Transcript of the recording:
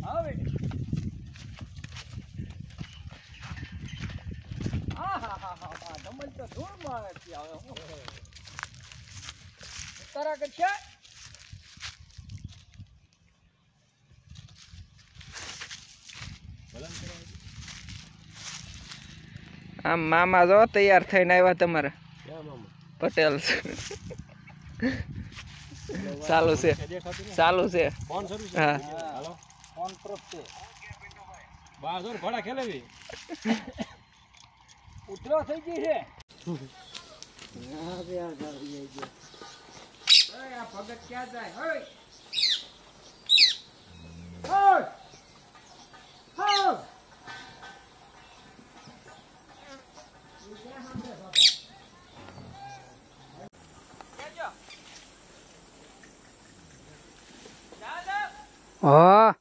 આવે હા ધમલ તો ધૂળ મારે આવે તારા કે છે આમ મામા જો તૈયાર થઈને આવ્યા તમારે પટેલ ચાલુ છે હા ફોન પ્રૂફ છે બાજોર ઘોડા ખેલેવી ઉતરો થઈ ગઈ છે આ ભગત ક્યાં જાય હોય હા